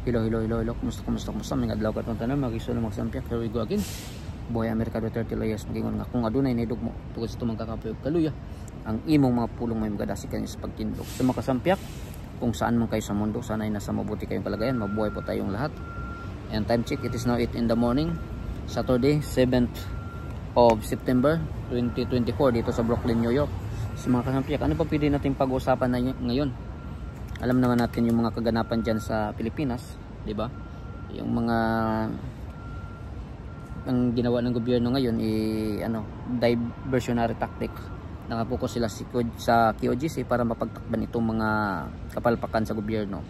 Hello. Kumusta? Mga adlaw ka itong tanan, mag-iso na magsampyak. Here we go again. Buhay Amerika Duterte layas magingon nga kung adunay naidog mo tungod sa tumang kakapuyog kaluya ang imong mga pulong may magadasi kayo sa pagtindog. Sa makasampyak, kung saan man kayo sa mundo, sana'y nasa mabuti kayong kalagayan. Mabuhay po tayong lahat. And time check, it is now 8 in the morning. Saturday, 7th of September 2024 dito sa Brooklyn, New York. Sa mga kasampyak, ano pa pwede natin pag-uusapan na ngayon? Alam naman natin yung mga kaganapan dyan sa Pilipinas, di ba? Yung mga ang ginawa ng gobyerno ngayon diversionary tactic. Nakapokus sila sa QOGC para mapagtakban itong mga kapalpakan sa gobyerno.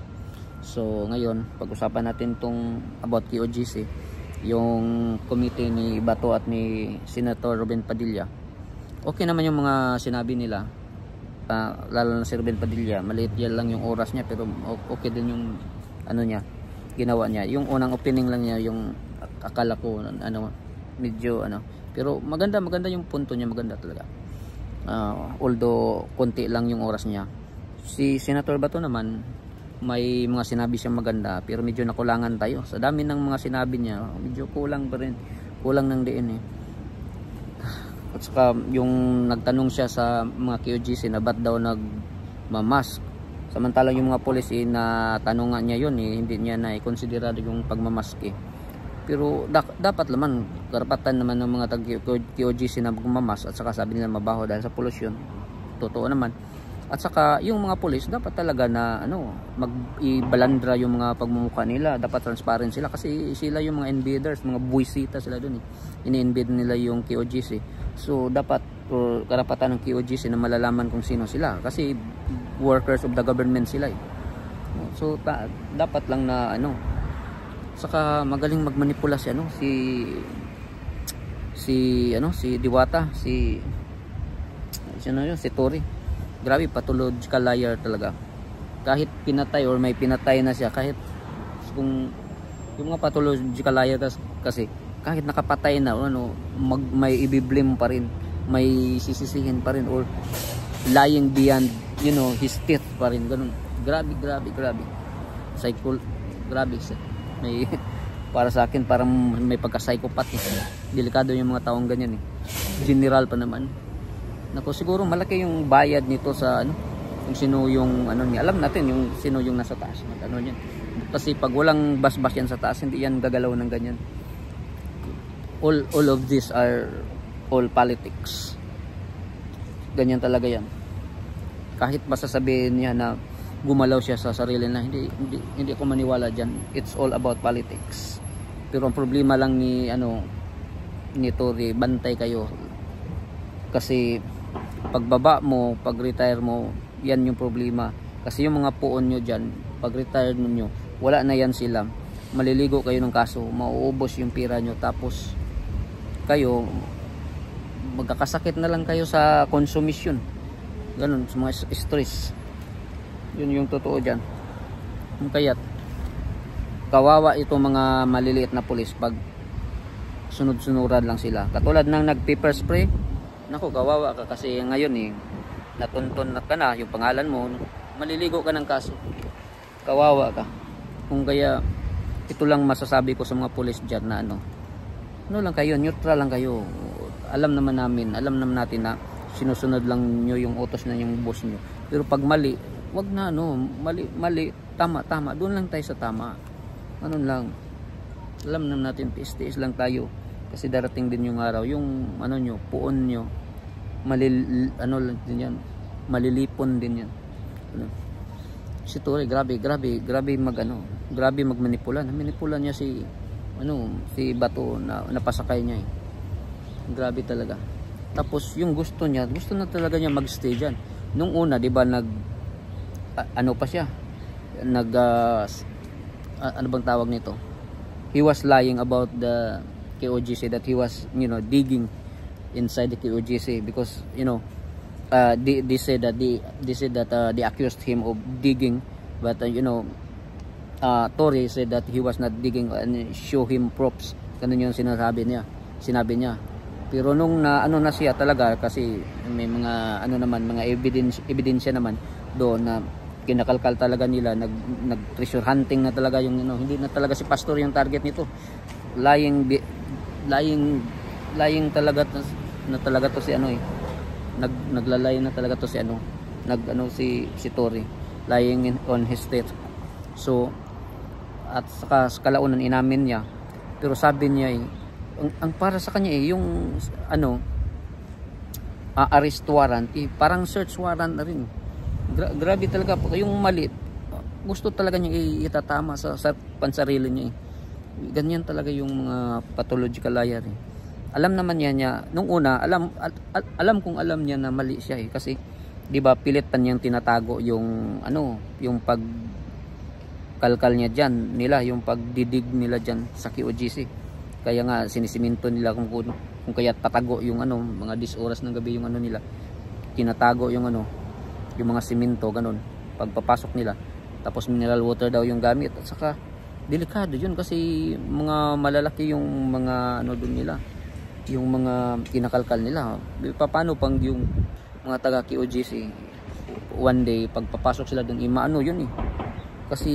So ngayon, pag-usapan natin tong about QOGC, yung committee ni Bato at ni Senator Ruben Padilla. Okay naman yung mga sinabi nila. Lalo na si Ruben Padilla, maliit yan lang yung oras niya, pero okay din yung ginawa niya. Yung unang opening lang niya, yung akala ko medyo pero maganda yung punto niya, maganda talaga. Although konti lang yung oras niya. Si Senator Bato naman, may mga sinabi siyang maganda, pero medyo nakulangan tayo sa dami ng mga sinabi niya. Medyo kulang pa rin, kulang ng diin At saka yung nagtanong siya sa mga QGC na ba't daw nagmamask, samantalang yung mga pulis na tanungan niya yun hindi niya na i-consider yung pagmamask Pero dapat naman, karapatan naman ng mga QGC na magmamask, at saka sabi nila mabaho dahil sa pollution. Totoo naman. At saka yung mga pulis dapat talaga na mag-ibalandra yung mga pagmumukha nila, dapat transparent sila kasi sila yung mga invaders, mga buwisita sila dun ini-invade nila yung QOGC. So dapat karapatan ng QOGC na malalaman kung sino sila kasi workers of the government sila So dapat lang na saka magaling magmanipula si si Diwata, si Tory. Grabe, pathological liar talaga. Kahit pinatay or may pinatay na siya, kahit kung yung mga pathological liar kasi kahit nakapatay na may ibiblame pa rin, may sisisihin pa rin, or lying beyond his teeth pa rin, ganun. Grabe. Grabe siya. May para sa akin parang may pagka-psychopath Delikado yung mga taong ganyan General pa naman. Nako, siguro malaki yung bayad nito sa kung sino yung niya. Alam natin yung sino yung nasa taas niya. Kasi pag walang basbas yan sa taas, hindi yan gagalaw ng ganyan. All of this are all politics. Ganyan talaga yan. Kahit masasabihin niya na gumalaw siya sa sarili na hindi ako maniwala diyan. It's all about politics. Pero ang problema lang ni Tory, bantay kayo. Kasi pagbaba mo, pag-retire mo, yan yung problema. Kasi yung mga puon nyo dyan, pag-retire nyo, wala na yan sila. Maliligo kayo ng kaso, mauubos yung pira nyo, tapos kayo magkakasakit na lang kayo sa consumption. Ganun, sa mga stress. Yun yung totoo dyan. Kaya't kawawa itong mga maliliit na pulis pag sunod-sunuran lang sila. Katulad ng nag-pepper spray, naku, kawawa ka kasi ngayon natuntun na ka na yung pangalan mo, maliligo ka ng kaso. Kawawa ka. Kung kaya ito lang masasabi ko sa mga pulis dyan na lang kayo, neutral lang kayo. Alam naman natin na sinusunod lang nyo yung utos na yung boss nyo. Pero pag mali, wag na mali, tama, doon lang tayo sa tama. Lang. Alam naman natin, tiis lang tayo. Kasi darating din yung araw, yung puon nyo, malilipon din yan. Si Tory, grabe magmanipula. Manipula niya si Bato na napasakay niya Grabe talaga. Tapos yung gusto na talaga niya magstay diyan. Nung una, 'di ba, pa siya? Ano bang tawag nito? He was lying about the QOGC, that he was, digging inside the QOGC because, they said that they accused him of digging, but Tory said that he was not digging and show him props. Ganun yung sinabi niya. Pero nung na siya talaga, kasi may mga mga ebidensya naman doon na kinakalkal talaga nila, nag treasure hunting na talaga yung ano, hindi na talaga si pastor yung target nito. Lying talaga na talaga to si ano eh. Naglalay na talaga to si ano. Si Tory, lying on his state. So at saka sa kalaunan inamin niya, pero sabi niya eh, ang para sa kanya eh yung ano, arrest warrant eh, parang search warrant na rin. Grabe talaga po yung mali, gusto talaga niya itatama sa pansarili niya eh. Ganyan talaga yung mga pathological liar eh. Alam naman niya nung una, alam kung alam niya na mali siya eh, kasi 'di ba pilit pa niyang tinatago yung ano, yung pagkalkal niya diyan nila, yung pagdidig nila diyan sa QGC. Kaya nga sinisiminto nila kung kaya't patago yung ano, mga 10 oras ng gabi yung ano nila. Tinatago yung ano, yung mga siminto ganun pagpapasok nila. Tapos mineral water daw yung gamit, at saka delikado yun kasi mga malalaki yung mga ano doon nila, yung mga kinakalkal nila. Paano pang yung mga taga QGC one day pagpapasok sila doon, maano yun eh, kasi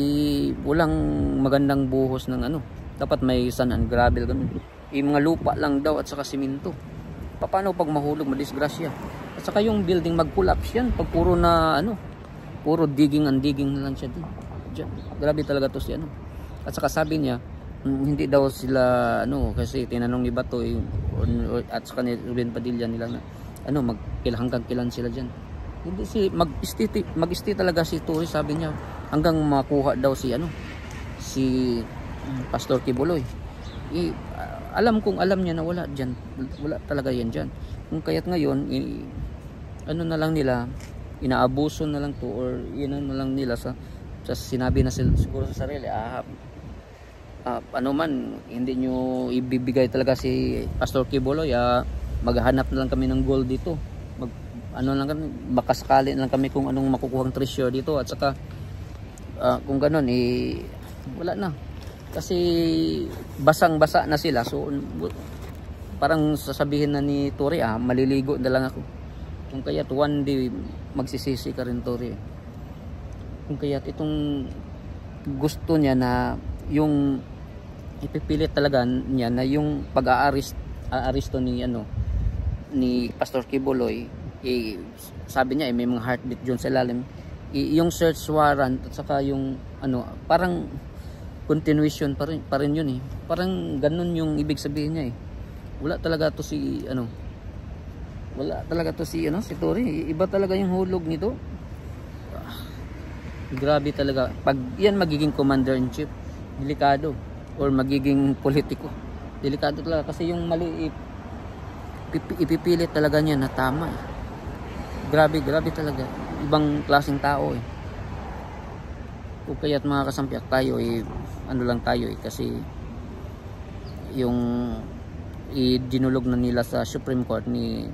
walang magandang buhos ng ano, dapat may sand and gravel ganun, mga lupa lang daw at saka simento. Paano pag mahulog, madisgrasya, at saka yung building mag-collapse yan pag puro na ano, puro digging and digging na lang siya dyan. Grabe talaga to si ano. At saka sabi niya hindi daw sila ano, kasi tinanong ni Bato at saka ni Ruben Padilla nila na ano, hanggang kilan sila dyan. Hindi si mag-stay talaga si Tory, sabi niya, hanggang makuha daw si ano, si Pastor Kibuloy. Alam niya na wala dyan, wala talaga yan dyan. Kung kaya't ngayon ano na lang nila, inaabuso na lang to, or yun na lang nila sa sinabi na siguro sa sarili, ano man, hindi nyo ibibigay talaga si Pastor Kibuloy, maghahanap na lang kami ng gold dito, ano lang kami, baka sakali na lang kami kung anong makukuhang treasure dito, at saka kung ganun wala na, kasi basang-basa na sila. So parang sasabihin na ni Tory, maliligo na lang ako. Kung kaya't one day magsisisi ka rin, Tory. Kung kaya't itong gusto niya na yung ipipilit talaga niya na yung pag-aaresto ni Pastor Kibuloy, sabi niya may mga heartbeat dyan sa ilalim, yung search warrant at saka yung ano, parang continuation pa rin yun eh. Parang ganun yung ibig sabihin niya eh. Wala talaga to si ano, si Tory. Iba talaga yung hulog nito. Grabe talaga. Pag yan magiging commander-in-chief, delikado. Or magiging politiko, delikado talaga, kasi yung mali ipipilit talaga niya na tama. Grabe talaga. Ibang klaseng tao eh. Kung kaya't mga kasampiak, tayo ano lang tayo kasi yung dinulog na nila sa Supreme Court ni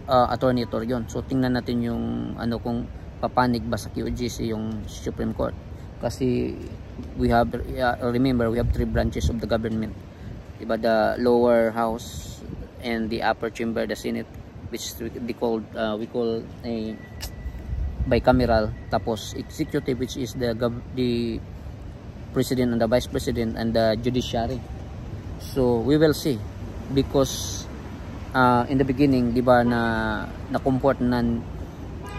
Attorney Torion. So tingnan natin yung ano, kung papanig ba sa QGC yung Supreme Court, kasi remember we have 3 branches of the government, diba? The lower house and the upper chamber, the Senate, which we call a bicameral, tapos executive, which is the president and the vice president, and the judiciary. So we will see, because in the beginning, diba, na comport na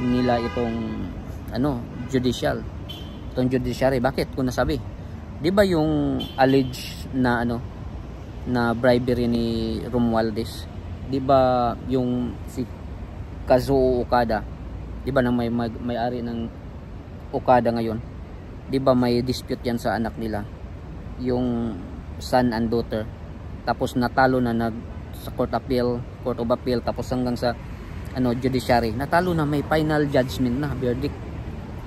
nila itong ano, judiciary. Bakit ko nasabi? Diba yung alleged na ano, na bribery ni Romualdez, diba yung si Kazuo Okada, diba na may-ari ng Okada ngayon, diba may dispute yan sa anak nila, yung son and daughter, tapos natalo na sa court of appeal, tapos hanggang sa ano, judiciary, natalo na, may final judgment na, verdict.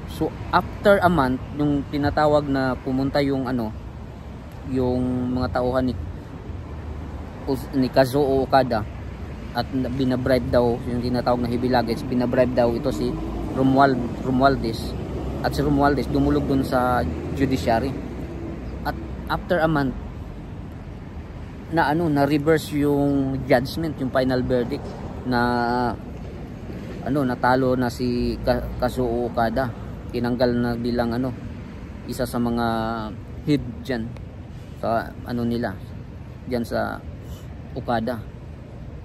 So after a month, yung tinatawag na pumunta yung ano, yung mga tauhan ni Kazuo Okada, at binabribe daw, yung tinatawag na heavy luggage, binabribe daw ito si Romualdez, at si Romualdez dumulog dun sa judiciary. At after a month na ano, na reverse yung judgment, yung final verdict, na natalo na si Kazuo Okada. Tinanggal na bilang isa sa mga head diyan sa nila diyan sa Okada.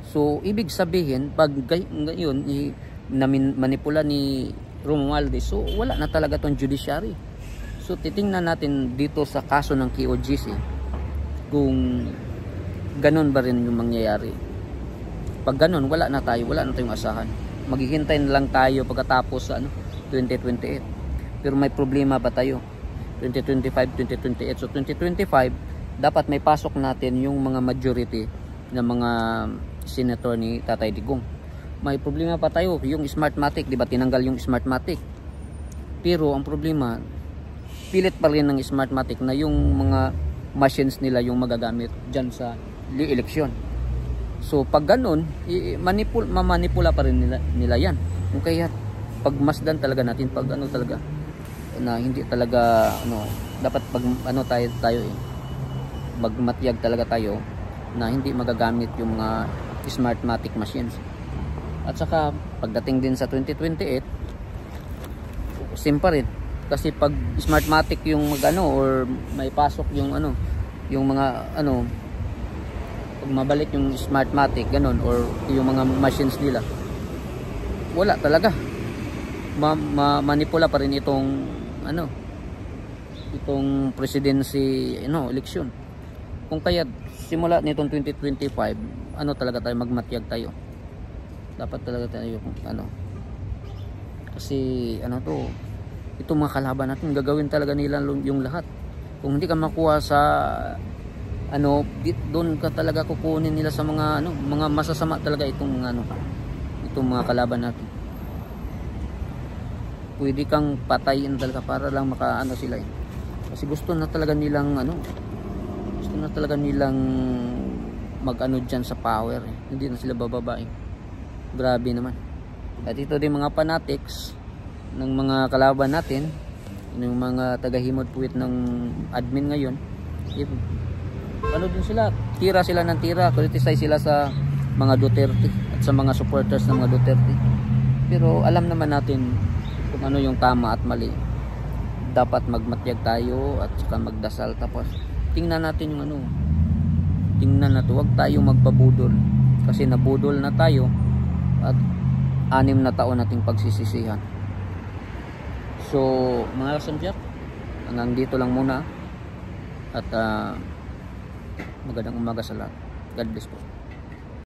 So ibig sabihin pag ngayon manipula ni Romualdez, so wala na talaga tong judiciary. So titingnan natin dito sa kaso ng KOGC kung ganun ba rin yung mangyayari. Pag ganun, wala na tayong asahan. Maghihintay na lang tayo pagkatapos sa 2028. Pero may problema ba tayo? 2025, 2028. So 2025, dapat may pasok natin yung mga majority ng mga senator ni Tatay Digong. May problema pa tayo, yung Smartmatic, di ba tinanggal yung Smartmatic? Pero ang problema, pilit pa rin ng Smartmatic na yung mga machines nila yung magagamit dyan sa eleksyon. So pag ganun, mamanipula pa rin nila yan. Kaya pagmasdan talaga natin pag talaga na hindi talaga dapat pag tayo magmatyag talaga tayo na hindi magagamit yung mga Smartmatic machines. At saka pagdating din sa 2028, same pa rin. Kasi pag Smartmatic yung or may pasok yung yung mga pag mabalik yung Smartmatic ganun or yung mga machines nila, wala talaga. Manipula pa rin itong itong presidency election. Kung kaya simula nitong 2025, talaga tayo magmatyag tayo. Dapat talaga tayo kasi itong mga kalaban natin gagawin talaga nila yung lahat. Kung hindi ka makuha sa doon ka talaga kukunin nila sa mga mga masasama talaga itong itong mga kalaban natin. Pwede kang patayin talaga para lang sila kasi gusto na talaga nilang dyan sa power hindi na sila bababa Grabe naman. At ito din mga fanatics ng mga kalaban natin, yung mga tagahimod puwit ng admin ngayon, din sila, tira sila ng tira, criticize sila sa mga Duterte at sa mga supporters ng mga Duterte. Pero alam naman natin kung ano yung tama at mali. Dapat magmatyag tayo at saka magdasal, tapos tingnan natin yung huwag tayong magpabudol kasi nabudol na tayo at 6 na taon nating pagsisisihan. So mga kasampiak, hanggang dito lang muna at magandang umaga sa lahat. God bless po.